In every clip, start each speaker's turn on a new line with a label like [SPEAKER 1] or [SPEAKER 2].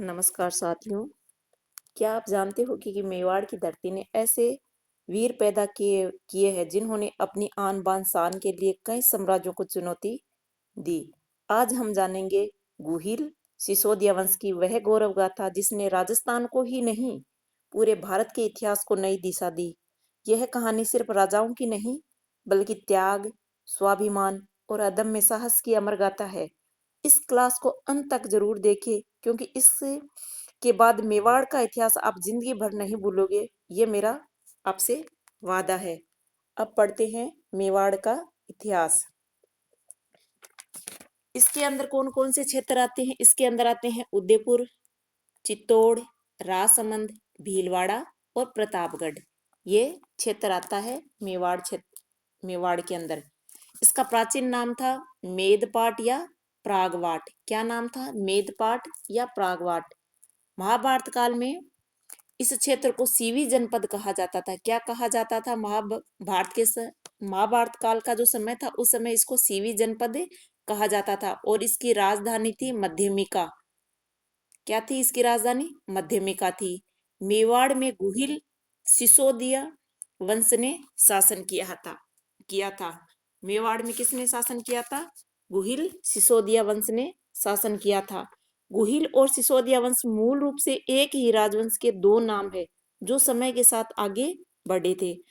[SPEAKER 1] नमस्कार साथियों। क्या आप जानते हो कि मेवाड़ की धरती ने ऐसे वीर पैदा किए किए हैं जिन्होंने अपनी आन बान शान के लिए कई साम्राज्यों को चुनौती दी। आज हम जानेंगे गुहिल सिसोदिया वंश की वह गौरव गाथा जिसने राजस्थान को ही नहीं पूरे भारत के इतिहास को नई दिशा दी। यह कहानी सिर्फ राजाओं की नहीं बल्कि त्याग, स्वाभिमान और अदम्य साहस की अमर गाथा है। इस क्लास को अंत तक जरूर देखें क्योंकि इस के बाद मेवाड़ का इतिहास आप जिंदगी भर नहीं भूलोगे, ये मेरा आपसे वादा है। अब पढ़ते हैं मेवाड़ का इतिहास। इसके अंदर कौन कौन से क्षेत्र आते हैं? इसके अंदर आते हैं उदयपुर, चित्तौड़, राजसमंद, भीलवाड़ा और प्रतापगढ़। ये क्षेत्र आता है मेवाड़ क्षेत्र। मेवाड़ के अंदर इसका प्राचीन नाम था मेदपाट या प्रागवाट। क्या नाम था? मेदपाट या प्रागवाट। महाभारत काल में इस क्षेत्र को सीवी जनपद कहा जाता था। क्या कहा जाता था? महाभारत काल का जो समय था उस समय इसको सीवी जनपद कहा जाता था और इसकी राजधानी थी मध्यमिका। क्या थी इसकी राजधानी? मध्यमिका थी। मेवाड़ में गुहिल सिसोदिया वंश ने शासन किया था। मेवाड़ में किसने शासन किया था? गुहिल सिसोदिया वंश ने शासन किया था। गुहिल और सिसोदिया वंश मूल रूप से एक ही राजवंश के दो नाम है जो समय के साथ आगे बढ़े थे।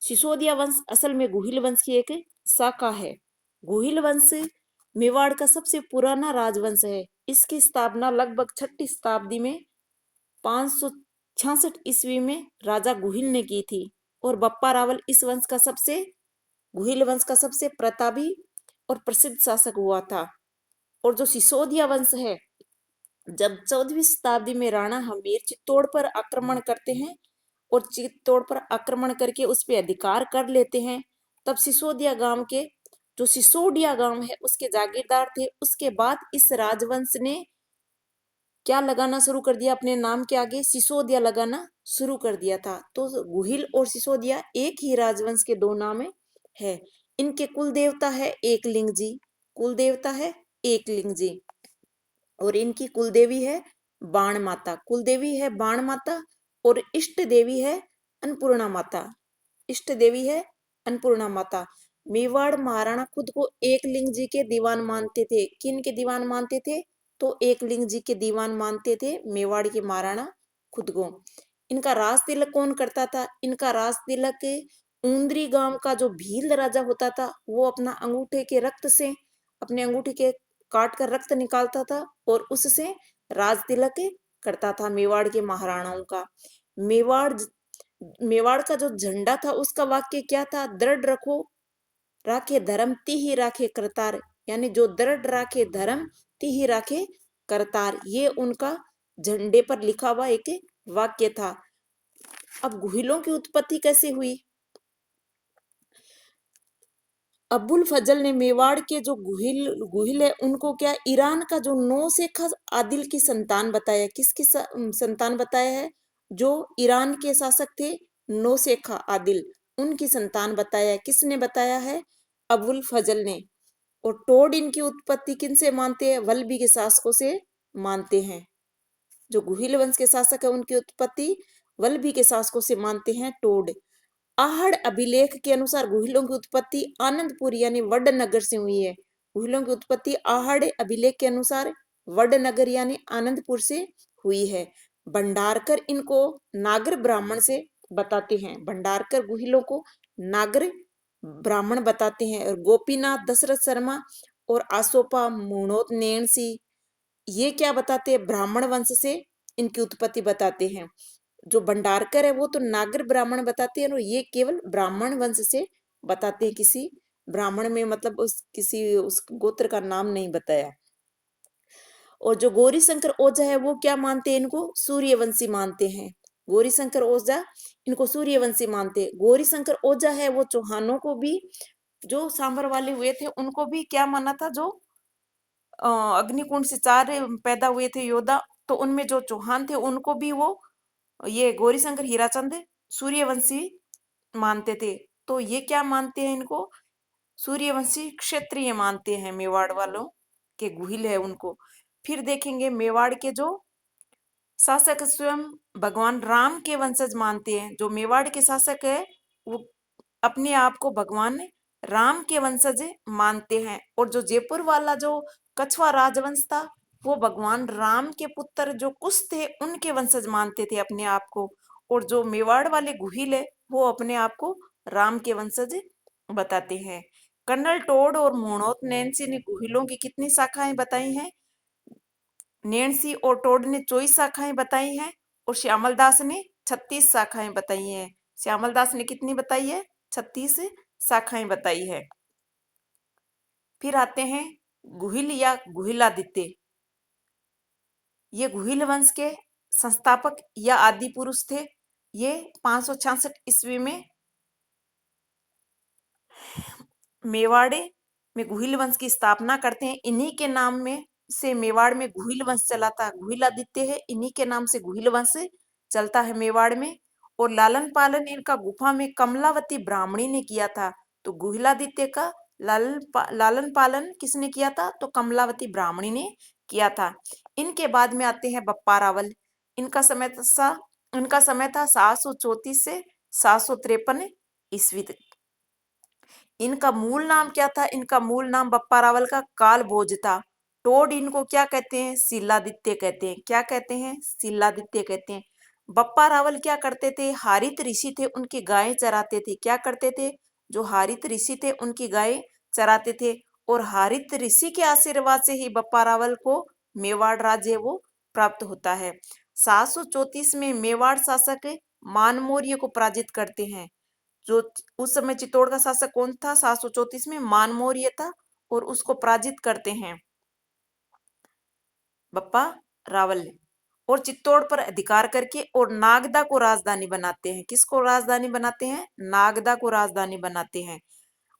[SPEAKER 1] सिसोदिया वंश असल में गुहिल वंश की एक शाखा है। गुहिल वंश मेवाड़ का सबसे पुराना राजवंश है। इसकी स्थापना लगभग 6ठी शताब्दी में 566 ईस्वी में राजा गुहिल ने की थी और बप्पा रावल गुहिल वंश का सबसे प्रतापी और प्रसिद्ध शासक हुआ था। और जो सिसोदिया वंश है, जब 14वीं शताब्दी में राणा हमीर चित्तौड़ पर आक्रमण करते हैं और चित्तौड़ पर आक्रमण करके उस पर अधिकार कर लेते हैं, तब जो सिसोदिया गांव है उसके जागीरदार थे। उसके बाद इस राजवंश ने क्या लगाना शुरू कर दिया? अपने नाम के आगे सिसोदिया लगाना शुरू कर दिया था। तो गुहिल और सिसोदिया एक ही राजवंश के दो नाम है। इनके कुल देवता है एकलिंग जी। कुल देवता है एकलिंग जी और इनकी कुलदेवी है बाण माता। कुलदेवी है बाण माता और इष्ट देवी है अन्नपूर्णा माता। इष्ट देवी है अन्नपूर्णा माता। मेवाड़ महाराणा खुद को एकलिंग जी के दीवान मानते थे। किन के दीवान मानते थे? तो एकलिंग जी के दीवान मानते थे मेवाड़ के महाराणा खुद को। इनका राज तिलक कौन करता था? इनका राज तिलक ऊंद्री गांव का जो भील राजा होता था वो अपने अंगूठे के काट कर रक्त निकालता था और उससे राज तिलक करता था मेवाड़ के महाराणाओं का। मेवाड़ मेवाड़ का जो झंडा था उसका वाक्य क्या था? दृढ़ रखो राखे धर्म तिहि राखे करतार। यानी जो दृढ़ राखे धर्म तिहि राखे करतार, ये उनका झंडे पर लिखा हुआ एक वाक्य था। अब गुहिलों की उत्पत्ति कैसे हुई? अबुल फजल ने मेवाड़ के जो गुहिल है उनको क्या ईरान का जो नौशेखा आदिल की संतान बताया। किसकी संतान बताया है? जो ईरान के शासक थे नौशेखा आदिल, उनकी संतान बताया है। किसने बताया है? अबुल फजल ने। और टोड इनकी उत्पत्ति किनसे मानते हैं? वल्लभी के शासकों से मानते हैं। जो गुहिल वंश के शासक है उनकी उत्पत्ति वल्लभी के शासकों से मानते हैं टोड। आहड़ अभिलेख के अनुसार गुहिलों की उत्पत्ति आनंदपुर यानी वडनगर से हुई है। गुहिलों की उत्पत्ति आहड़ अभिलेख के अनुसार वडनगर यानी आनंदपुर से हुई है। भंडारकर इनको नागर ब्राह्मण से बताते हैं। भंडारकर गुहिलों को नागर ब्राह्मण बताते हैं। और गोपीनाथ दशरथ शर्मा और आसोपा मुणोत नैणसी ये क्या बताते हैं? ब्राह्मण वंश से इनकी उत्पत्ति बताते हैं। जो भंडारकर है वो तो नागर ब्राह्मण बताते हैं और ये केवल ब्राह्मण वंश से बताते हैं। किसी ब्राह्मण में मतलब उस गोत्र का नाम नहीं बताया। और जो गौरी शंकर ओझा है वो क्या मानते हैं? इनको सूर्यवंशी मानते हैं। गौरी शंकर ओझा इनको सूर्यवंशी मानते हैं। गौरी शंकर ओझा है वो चौहानों को भी, जो सांबर वाले हुए थे उनको भी क्या माना था? जो अग्निकुंड से 4 पैदा हुए थे योद्धा, तो उनमें जो चौहान थे उनको भी वो ये गौरीशंकर हीराचंद सूर्यवंशी मानते थे। तो ये क्या मानते हैं? इनको सूर्यवंशी क्षत्रिय मानते हैं। मेवाड़ वालों के गुहिल है उनको। फिर देखेंगे मेवाड़ के जो शासक स्वयं भगवान राम के वंशज मानते हैं। जो मेवाड़ के शासक है वो अपने आप को भगवान राम के वंशज मानते हैं। और जो जयपुर वाला जो कछवा राजवंश था वो भगवान राम के पुत्र जो कुश थे उनके वंशज मानते थे अपने आप को। और जो मेवाड़ वाले गुहिल है वो अपने आप को राम के वंशज बताते हैं। कर्नल टोड और मोहनोत नैन्सी ने गुहिलों की कितनी शाखाएं बताई हैं? नैन्सी और टोड ने 24 शाखाएं बताई हैं और श्यामल दास ने 36 शाखाएं बताई हैं। श्यामल दास ने कितनी बताई है? 36 शाखाएं बताई है। फिर आते हैं गुहिल या गुहिलादित्य। ये गुहिल वंश के संस्थापक या आदि पुरुष थे। ये 566 ईस्वी में मेवाड़े में गुहिल वंश की स्थापना करते हैं। इन्हीं के नाम में से मेवाड़ में गुहिल वंश चला था। गुहिलादित्य है, इन्हीं के नाम से गुहिल वंश चलता है मेवाड़ में। और लालन पालन इनका गुफा में कमलावती ब्राह्मणी ने किया था। तो गुहिलादित्य का लालन पालन किसने किया था? तो कमलावती ब्राह्मणी ने किया था। इनके बाद में आते हैं बप्पा रावल। इनका समय था 734 से 753 ईस्वी तक। इनका मूल नाम क्या था? इनका मूल नाम बप्पा रावल का काल भोज था। टोड इनको क्या कहते हैं? शिलादित्य कहते हैं। क्या कहते हैं? शिलादित्य कहते हैं। बप्पा रावल क्या करते थे? हारित ऋषि थे, उनकी गायें चराते थे। क्या करते थे? जो हारित ऋषि थे उनकी गायें चराते थे। और हारित ऋषि के आशीर्वाद से ही बप्पा रावल को मेवाड़ राज्य वो प्राप्त होता है। 734 में मेवाड़ शासक मानमौर्य को पराजित करते हैं। जो उस समय चित्तौड़ का शासक कौन था? 734 में मानमौर्य था और उसको पराजित करते हैं बप्पा रावल। और चित्तौड़ पर अधिकार करके और नागदा को राजधानी बनाते हैं। किसको राजधानी बनाते हैं? नागदा को राजधानी बनाते हैं।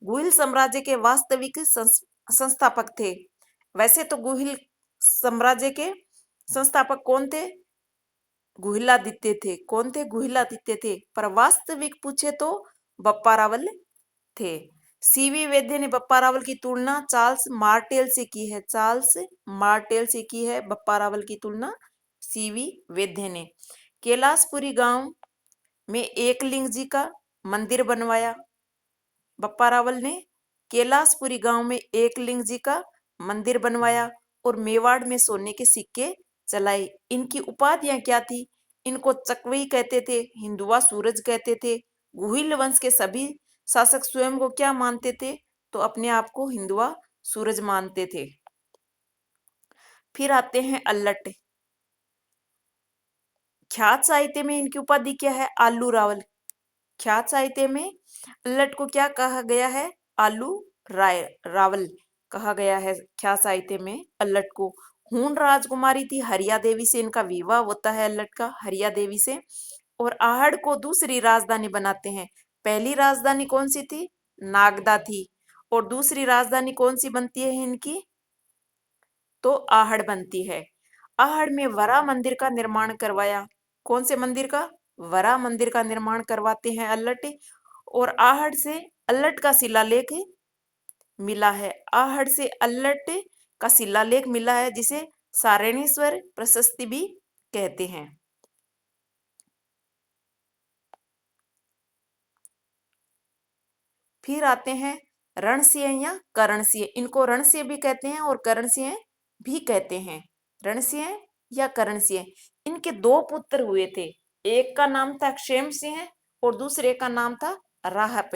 [SPEAKER 1] गुहिल साम्राज्य के वास्तविक संस्थापक थे। वैसे तो गुहिल साम्राज्य के संस्थापक कौन थे? गुहिलादित्य थे। कौन थे? गुहिलादित्य थे। पर वास्तविक पूछे तो बप्पा रावल थे। सीवी वैद्य ने बप्पा रावल की तुलना चार्ल्स मार्टेल से की है। चार्ल्स मार्टेल से की है बप्पा रावल की तुलना सीवी वैद्य ने। कैलाशपुरी गांव में एकलिंग जी का मंदिर बनवाया बप्पा रावल ने। कैलाशपुरी गांव में एकलिंग जी का मंदिर बनवाया और मेवाड़ में सोने के सिक्के चलाए। इनकी उपाधियां क्या थी? इनको चकवई कहते थे, हिंदुआ सूरज कहते थे। गुहिल वंश के सभी शासक स्वयं को क्या मानते थे? तो अपने आप को हिंदुआ सूरज मानते थे। फिर आते हैं अल्लट। ख्यात साहित्य में इनकी उपाधि क्या है? आलू रावल। ख्यात साहित्य में अल्लट को क्या कहा गया है? आलू रावल कहा गया है ख्यात साहित्य में अल्लट को। हूण राजकुमारी थी हरिया देवी से इनका विवाह होता है अल्लट का, हरिया देवी से। और आहड़ को दूसरी राजधानी बनाते हैं। पहली राजधानी कौन सी थी? नागदा थी। और दूसरी राजधानी कौन सी बनती है इनकी? तो आहड़ बनती है। आहड़ में वरा मंदिर का निर्माण करवाया। कौन से मंदिर का? वरा मंदिर का निर्माण करवाते हैं अल्लट। और आहड़ से अल्लट का शिलालेख मिला है। आहड़ से अल्लट का शिलालेख मिला है जिसे सारणेश्वर प्रशस्ति भी कहते हैं। फिर आते हैं रणसिंह या करणसिंह। इनको रणसिंह भी कहते हैं और करणसिंह भी कहते हैं। रणसिंह या करणसिंह। इनके दो पुत्र हुए थे। एक का नाम था क्षेम सिंह और दूसरे का नाम था राहप।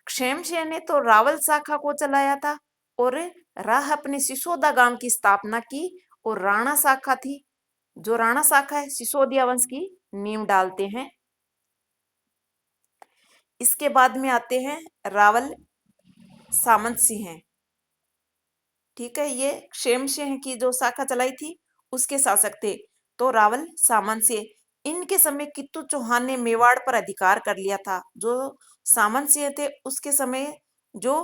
[SPEAKER 1] क्षेम सिंह ने तो रावल शाखा को चलाया था और राहप ने सिसोदा गांव की स्थापना की। और राणा शाखा थी, जो राणा शाखा है सिसोदिया वंश की नींव डालते हैं। इसके बाद में आते हैं रावल सामंत सिंह। ठीक है, ये क्षेम सिंह की जो शाखा चलाई थी उसके शासक थे। तो रावल सामंत सिंह। इनके समय कित्तू चौहान ने मेवाड़ पर अधिकार कर लिया था। जो सामंत सिंह थे उसके समय जो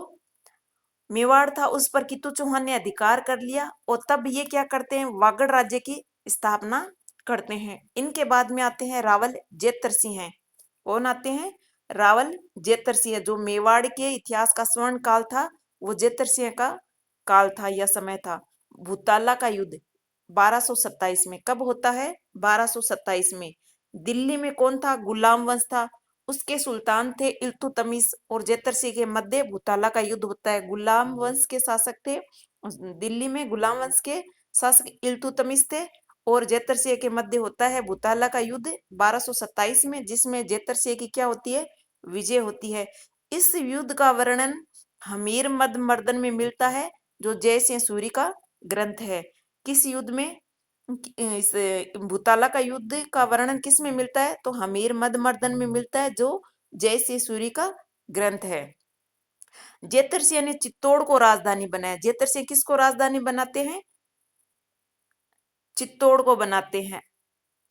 [SPEAKER 1] मेवाड़ था उस पर कित्तू चौहान ने अधिकार कर लिया और तब ये क्या करते हैं? वागड़ राज्य की स्थापना करते हैं। इनके बाद में आते हैं रावल जेतर सिंह। कौन आते हैं? रावल जेतर सिंह। जो मेवाड़ के इतिहास का स्वर्ण काल था वो जेतर सिंह का काल था या समय था। भूताला का युद्ध 1227 में। कब होता है? 1227 में। दिल्ली में कौन था? गुलाम वंश था। उसके सुल्तान थे इल्तुतमिश और जेतरसी के मध्य भूताला का युद्ध होता है। गुलाम वंश के शासक थे दिल्ली में, गुलाम वंश के शासक इल्तुतमिश थे और जेतरसिया के मध्य होता है भूताला का युद्ध 1227 में, जिसमें जेतरसिया की क्या होती है? विजय होती है। इस युद्ध का वर्णन हमीर मद मर्दन में मिलता है, जो जय सिंह सूरी का ग्रंथ है। किस युद्ध में? इस भूताला का युद्ध का वर्णन किस में मिलता है? तो हमीर मद मर्दन में मिलता है, जो जय सिंह सूरी का ग्रंथ है। जेतरसिंह ने चित्तौड़ को राजधानी बनाया। जेतरसिंह किसको राजधानी बनाते हैं? चित्तौड़ को बनाते हैं।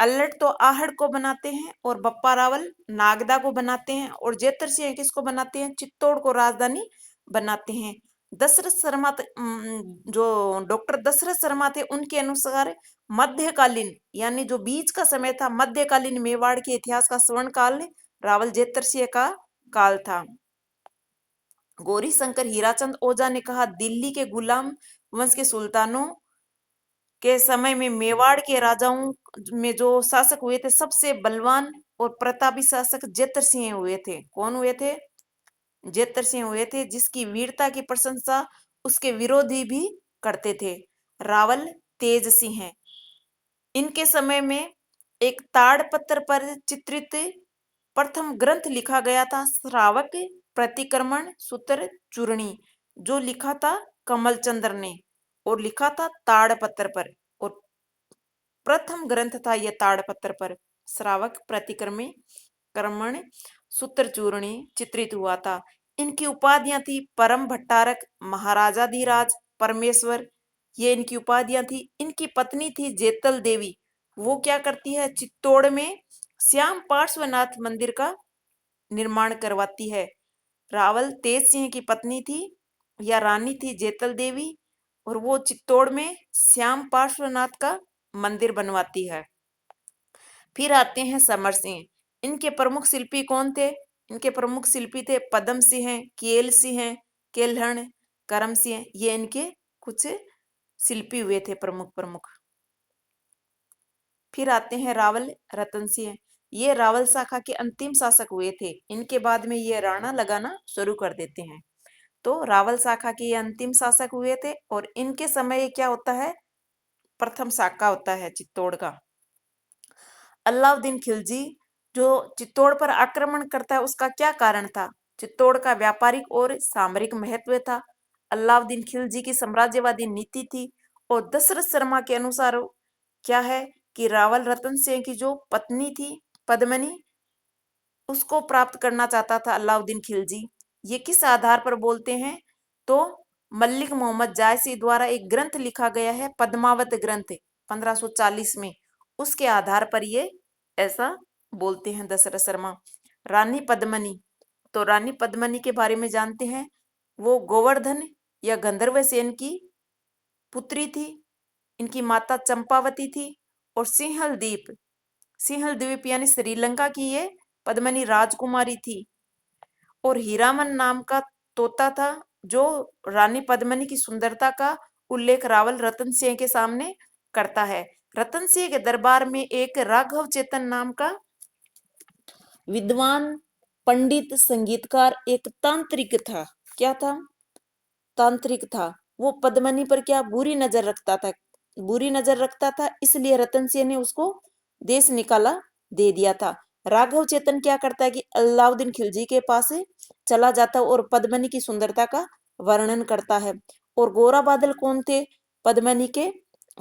[SPEAKER 1] अल्लट तो आहड़ को बनाते हैं और बप्पा रावल नागदा को बनाते हैं और जेतरसिंह किसको बनाते हैं? चित्तौड़ को राजधानी बनाते हैं। दशरथ शर्मा जो डॉक्टर दशरथ शर्मा थे, उनके अनुसार मध्यकालीन यानी जो बीच का समय था, मध्यकालीन मेवाड़ के इतिहास का स्वर्ण काल रावल जेतरसिंह का काल था। गौरी शंकर हीराचंद ओझा ने कहा, दिल्ली के गुलाम वंश के सुल्तानों के समय में मेवाड़ के राजाओं में जो शासक हुए थे, सबसे बलवान और प्रतापी शासक जेतर सिंह हुए थे। कौन हुए थे? जेतर सिंह हुए थे, जिसकी वीरता की प्रशंसा उसके विरोधी भी करते थे। रावल तेज सिंह हैं। इनके समय में एक ताड़पत्र पर चित्रित प्रथम ग्रंथ लिखा गया था, श्रावक प्रतिक्रमण सूत्र चूर्णी, जो लिखा था कमलचंद्र ने और लिखा था ताड़पत्र पर। और प्रथम ग्रंथ था यह ताड़पत्र पर, श्रावक प्रतिक्रमण क्रमण सूत्र चूर्णी चित्रित हुआ था। इनकी उपाधियां थी परम भट्टारक, महाराजाधिराज, परमेश्वर, ये इनकी उपाधियां थी। इनकी पत्नी थी जेतल देवी। वो क्या करती है? चित्तौड़ में श्याम पार्श्वनाथ मंदिर का निर्माण करवाती है। रावल तेज सिंह की पत्नी थी या रानी थी जेतल देवी और वो चित्तौड़ में श्याम पार्श्वनाथ का मंदिर बनवाती है। फिर आते हैं समर सिंह। इनके प्रमुख शिल्पी कौन थे? इनके प्रमुख शिल्पी थे पदम सिंह, केल सिंह, केलहण, करम सिंह। ये इनके कुछ शिल्पी हुए थे प्रमुख प्रमुख। फिर आते हैं रावल रतन सिंह। ये रावल शाखा के अंतिम शासक हुए थे। इनके बाद में ये राणा लगाना शुरू कर देते हैं। तो रावल शाखा के ये अंतिम शासक हुए थे और इनके समय क्या होता है? प्रथम शाखा होता है चित्तौड़ का। अलाउद्दीन खिलजी जो चित्तौड़ पर आक्रमण करता है, उसका क्या कारण था? चित्तौड़ का व्यापारिक और सामरिक महत्व था। अलाउद्दीन खिलजी की साम्राज्यवादी नीति थी और दशरथ शर्मा के अनुसार क्या है कि रावल रतन सिंह की जो पत्नी थी पद्मनी, उसको प्राप्त करना चाहता था अलाउद्दीन खिलजी। ये किस आधार पर बोलते हैं? तो मलिक मोहम्मद जायसी द्वारा एक ग्रंथ लिखा गया है, पद्मावत ग्रंथ 1540 में, उसके आधार पर ये ऐसा बोलते हैं दशरथ शर्मा। रानी पद्मनी, तो रानी पद्मनी के बारे में जानते हैं। वो गोवर्धन या गंधर्व सेन की पुत्री थी। इनकी माता चंपावती थी और सिंहल द्वीप यानी श्रीलंका की ये पद्मनी राजकुमारी थी। और हीरामन नाम का तोता था, जो रानी पद्मनी की सुंदरता का उल्लेख रावल रतन सिंह के सामने करता है। रतन सिंह के दरबार में एक राघव चेतन नाम का विद्वान, पंडित, संगीतकार, एक तांत्रिक था। क्या था? तांत्रिक था। वो पद्मनी पर क्या बुरी नजर रखता था? बुरी नजर रखता था, इसलिए रतन सिंह ने उसको देश निकाला दे दिया था। राघव चेतन क्या करता है कि अलाउद्दीन खिलजी के पास चला जाता और पद्मनी की सुंदरता का वर्णन करता है। और गोरा बादल कौन थे? पद्मनी के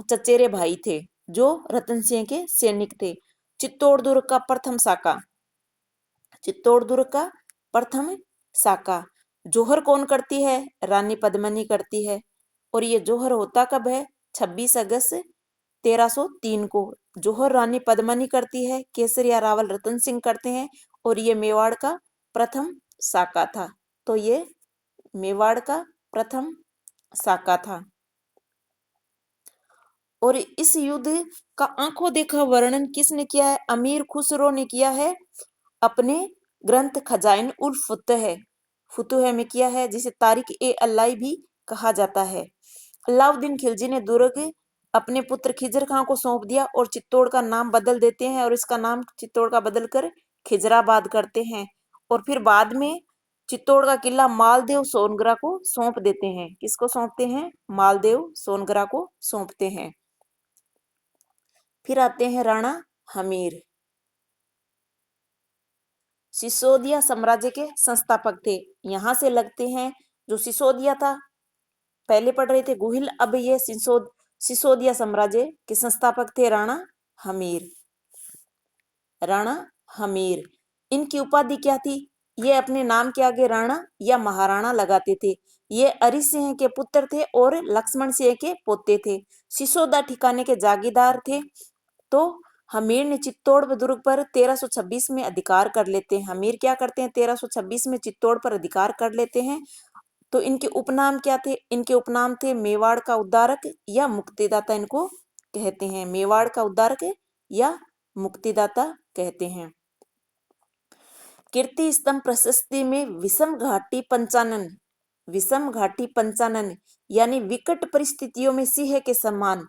[SPEAKER 1] चचेरे भाई थे, जो रतन सिंह के सैनिक थे। चित्तौड़ दुर्ग का प्रथम साका, चित्तौड़ दुर्ग का प्रथम साका। जोहर कौन करती है? रानी पद्मनी करती है। और ये जोहर होता कब है? 26 अगस्त 1303 को जोहर रानी पद्मनी करती है, केसरिया रावल रतन सिंह करते हैं और ये मेवाड़ का प्रथम साका था। तो ये मेवाड़ का प्रथम साका था। और इस युद्ध का आंखों देखा वर्णन किसने किया है? अमीर खुसरो ने किया है अपने ग्रंथ खजाइन उल फुतुह में किया है, जिसे तारिक ए अल्लाई भी कहा जाता है। अलाउद्दीन खिलजी ने दुर्ग अपने पुत्र खिजर खां को सौंप दिया और चित्तौड़ का नाम बदल देते हैं और इसका नाम चित्तौड़ का बदलकर खिजराबाद करते हैं। और फिर बाद में चित्तौड़ का किला मालदेव सोनगरा को सौंप देते हैं। किसको सौंपते हैं? मालदेव सोनगरा को सौंपते हैं। फिर आते हैं राणा हमीर। सिसोदिया साम्राज्य के संस्थापक थे। यहां से लगते हैं जो सिसोदिया था, पहले पढ़ रहे थे गुहिल, अब ये सिसोदिया साम्राज्य के संस्थापक थे राणा हमीर। राणा हमीर, इनकी उपाधि क्या थी? ये अपने नाम के आगे राणा या महाराणा लगाते थे। ये अरि सिंह के पुत्र थे और लक्ष्मण सिंह के पोते थे। सिसोदा ठिकाने के जागीरदार थे। तो हमीर ने चित्तौड़ दुर्ग पर 1326 में अधिकार कर लेते हैं। हमीर क्या करते हैं? 1326 में चित्तौड़ पर अधिकार कर लेते हैं। तो इनके उपनाम क्या थे? इनके उपनाम थे मेवाड़ का उद्धारक या मुक्तिदाता, इनको कहते हैं। मेवाड़ का उद्धारक या मुक्तिदाता कहते हैं। कीर्ति स्तंभ प्रशस्ति में विषम घाटी पंचानन यानी विकट परिस्थितियों में सिंह के समान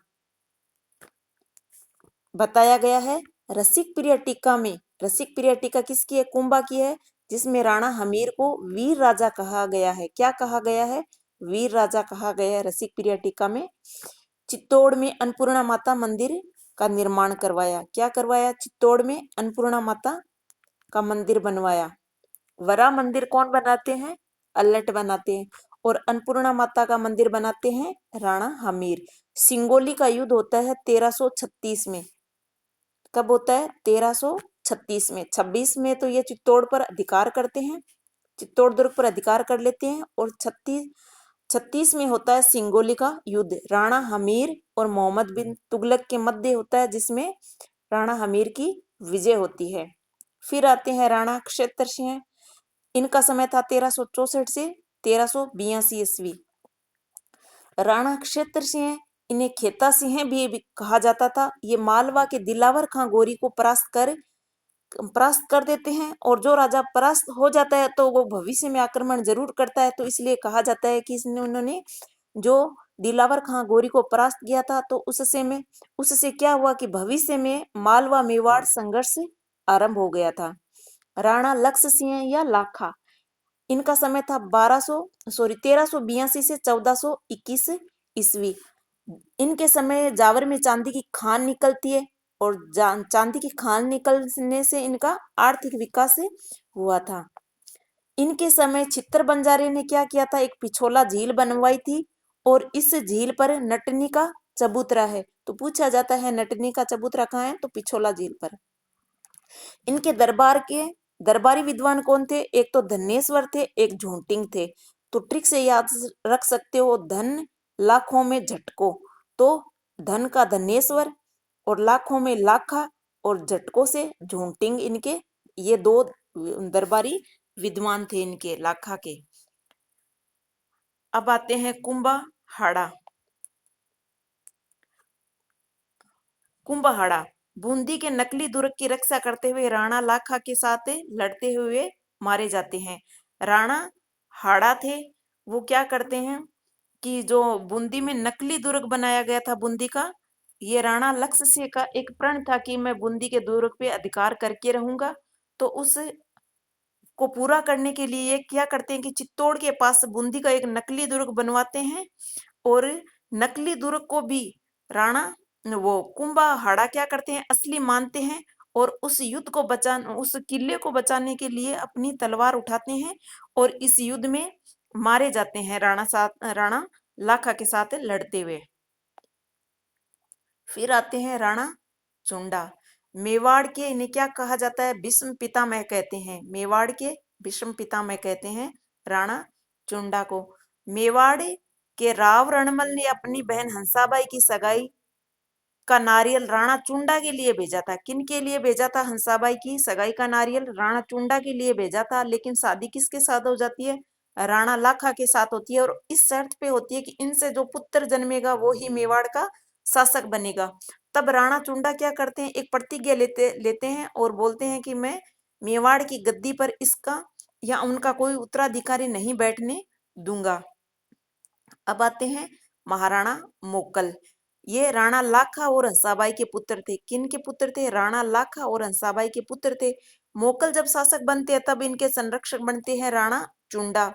[SPEAKER 1] बताया गया है। रसिक प्रिय टीका में, रसिक प्रिय टीका किसकी है? कुंभा की है, जिसमें राणा हमीर को वीर राजा कहा गया है। क्या कहा गया है? वीर राजा कहा गया है रसिक प्रिय टीका में। चित्तौड़ में अन्नपूर्णा माता मंदिर का निर्माण करवाया। क्या करवाया? चित्तौड़ में अन्नपूर्णा माता का मंदिर बनवाया। वरा मंदिर कौन बनाते हैं? अल्लट बनाते हैं। और अन्नपूर्णा माता का मंदिर बनाते हैं राणा हमीर। सिंगोली का युद्ध होता है 1336 में। कब होता है? 1336 में। 26 में तो ये चित्तौड़ पर अधिकार करते हैं, चित्तौड़ दुर्ग पर अधिकार कर लेते हैं। और 36 में होता है सिंगोली का युद्ध, राणा हमीर और मोहम्मद बिन तुगलक के मध्य होता है, जिसमें राणा हमीर की विजय होती है। फिर आते हैं राणा क्षेत्र सिंह। इनका समय था 1364 से 1382 ईस्वी। राणा क्षेत्र सिंह, इन्हें खेता सिंह भी कहा जाता था। ये मालवा के दिलावर खां गोरी को परास्त कर देते हैं। और जो राजा परास्त हो जाता है तो वो भविष्य में आक्रमण जरूर करता है, तो इसलिए कहा जाता है कि उन्होंने जो दिलावर खां गोरी को परास्त किया था, तो उससे क्या हुआ कि भविष्य में मालवा मेवाड़ संघर्ष आरंभ हो गया था। राणा लक्ष्य सिंह या लाखा, इनका समय था 1382 से 1421 ईस्वी। इनके समय जावर में चांदी की खान निकलती है और चांदी की खान निकलने से इनका आर्थिक विकास हुआ था। इनके समय छित्र बंजारे ने क्या किया था? एक पिछोला झील बनवाई थी और इस झील पर नटनी का चबूतरा है। तो पूछा जाता है नटनी का चबूतरा कहाँ है? तो पिछोला झील पर। इनके दरबारी विद्वान कौन थे? एक तो धनेश्वर थे, एक झोंटिंग थे। तो ट्रिक से याद रख सकते हो, धन लाखों में झटको। तो धन का धनेश्वर और लाखों में लाखा और झटकों से झोंटिंग, इनके ये दो दरबारी विद्वान थे इनके, लाखा के। अब आते हैं कुंभहाड़ा। कुंभहाड़ा बूंदी के नकली दुर्ग की रक्षा करते हुए राणा लाखा के साथ लड़ते हुए मारे जाते हैं। राणा हाड़ा थे, वो क्या करते हैं कि जो बूंदी में नकली दुर्ग बनाया गया था बूंदी का, ये राणा लक्ष्य सिंह का एक प्रण था कि मैं बूंदी के दुर्ग पे अधिकार करके रहूंगा। तो उस को पूरा करने के लिए ये क्या करते हैं कि चित्तौड़ के पास बूंदी का एक नकली दुर्ग बनवाते हैं। और नकली दुर्ग को भी राणा वो कुंभहाड़ा क्या करते हैं? असली मानते हैं। और उस किले को बचाने के लिए अपनी तलवार उठाते हैं और इस युद्ध में मारे जाते हैं राणा लाखा के साथ लड़ते हुए। फिर आते हैं राणा चुंडा। मेवाड़ के इन्हें क्या कहा जाता है? भीष्म पितामह कहते हैं। मेवाड़ के भीष्म पितामह कहते हैं राणा चुंडा को। मेवाड़ के राव रणमल ने अपनी बहन हंसाबाई की सगाई का नारियल राणा चुंडा के लिए भेजा था। किन के लिए भेजा था? हंसाबाई की सगाई का नारियल राणा चुंडा के लिए भेजा था। लेकिन शादी किसके साथ हो जाती है? राणा लाखा के साथ होती है। और इस शर्त पे होती है कि इनसे जो पुत्र जन्मेगा वो ही मेवाड़ का शासक बनेगा। तब राणा चुंडा क्या करते हैं? एक प्रतिज्ञा लेते हैं और बोलते हैं कि मैं मेवाड़ की गद्दी पर इसका या उनका कोई उत्तराधिकारी नहीं बैठने दूंगा। अब आते हैं महाराणा मोकल। ये राणा लाखा और हंसाबाई के पुत्र थे। किन के पुत्र थे? राणा लाखा और हंसाबाई के पुत्र थे। मोकल जब शासक बनते हैं तब इनके संरक्षक बनते हैं राणा चुंडा।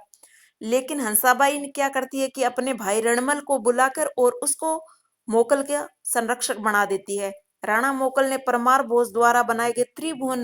[SPEAKER 1] लेकिन हंसाबाई ने क्या करती है कि अपने भाई रणमल को बुलाकर और उसको मोकल का संरक्षक बना देती है। राणा मोकल ने परमार बोस द्वारा बनाए गए त्रिभुवन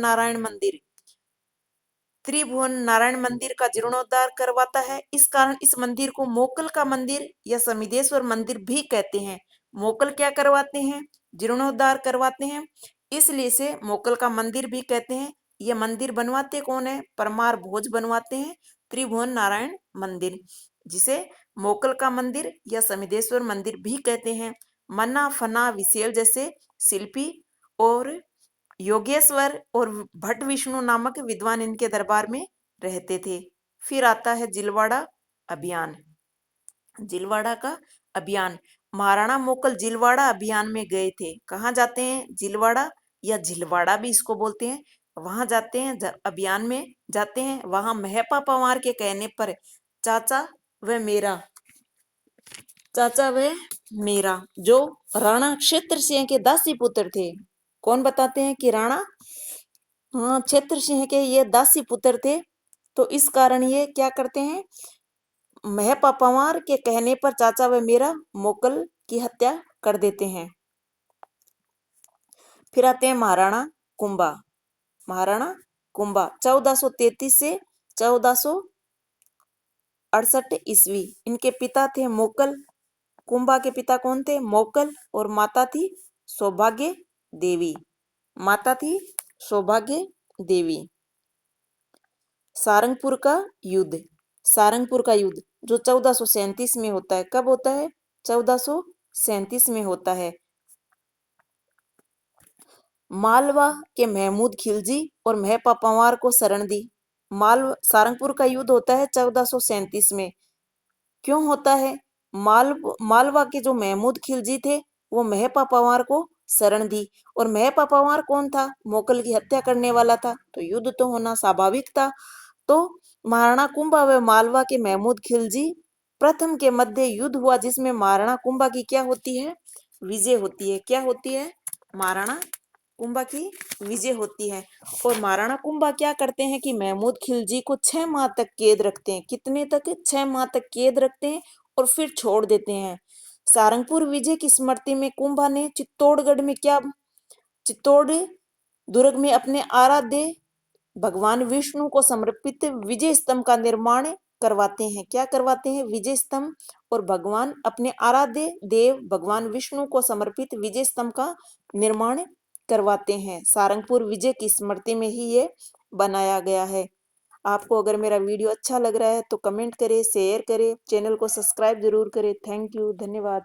[SPEAKER 1] नारायण मंदिर का जीर्णोद्धार करवाता है। इस कारण इस मंदिर को मोकल का मंदिर या समिदेश्वर मंदिर भी कहते हैं। मोकल क्या करवाते हैं? जीर्णोद्धार करवाते हैं, इसलिए से मोकल का मंदिर भी कहते हैं। यह मंदिर बनवाते कौन है? परमार भोज बनवाते हैं त्रिभुवन नारायण मंदिर, जिसे मोकल का मंदिर या समिदेश्वर मंदिर भी कहते हैं। मन्ना फना विसेल जैसे शिल्पी और योगेश्वर और भट्ट विष्णु नामक विद्वान इनके दरबार में रहते थे। फिर आता है जिलवाड़ा अभियान। जिलवाड़ा का अभियान, महाराणा मोकल जिलवाड़ा अभियान में गए थे। कहाँ जाते हैं? जिलवाड़ा या झिलवाड़ा भी इसको बोलते हैं। वहां जाते हैं, अभियान में जाते हैं। वहां महपा पवार के कहने पर चाचा व मेरा चाचा व मेरा जो राणा क्षेत्र सिंह के दासी पुत्र थे। कौन बताते हैं कि राणा क्षेत्र सिंह के ये दासी पुत्र थे। तो इस कारण ये क्या करते हैं? महपा पवार के कहने पर चाचा व मेरा मोकल की हत्या कर देते हैं। फिर आते हैं महाराणा कुंभा। महाराणा कुंभा 1433 से 1468 ईस्वी। इनके पिता थे मोकल। कुंभा के पिता कौन थे? मोकल। और माता थी सौभाग्य देवी। माता थी सौभाग्य देवी। सारंगपुर का युद्ध। सारंगपुर का युद्ध जो 1437 में होता है। कब होता है? 1437 में होता है। मालवा के महमूद खिलजी और महपा पंवार को शरण दी। सारंगपुर का युद्ध होता है 1437 में। क्यों होता है? मालवा के जो महमूद खिलजी थे वो महपा पंवार को शरण दी। और महपा पंवार कौन था? मोकल की हत्या करने वाला था। तो युद्ध तो होना स्वाभाविक था। तो महाराणा कुंभा व मालवा के महमूद खिलजी प्रथम के मध्य युद्ध हुआ, जिसमें महाराणा कुंभा की क्या होती है? विजय होती है। क्या होती है? महाराणा कुंभा की विजय होती है। और महाराणा कुंभा क्या करते हैं कि महमूद खिलजी को 6 माह तक कैद रखते हैं। कितने तक? 6 माह तक कैद रखते हैं और फिर छोड़ देते हैं। सारंगपुर विजय की स्मृति में कुंभा ने चित्तौड़गढ़ में चित्तौड़ दुर्ग में अपने आराध्य भगवान विष्णु को समर्पित विजय स्तंभ का निर्माण करवाते हैं। क्या करवाते हैं? विजय स्तंभ। और भगवान अपने आराध्य देव भगवान विष्णु को समर्पित विजय स्तंभ का निर्माण करवाते हैं। सारंगपुर विजय की स्मृति में ही ये बनाया गया है। आपको अगर मेरा वीडियो अच्छा लग रहा है तो कमेंट करें, शेयर करें, चैनल को सब्सक्राइब जरूर करें। थैंक यू, धन्यवाद।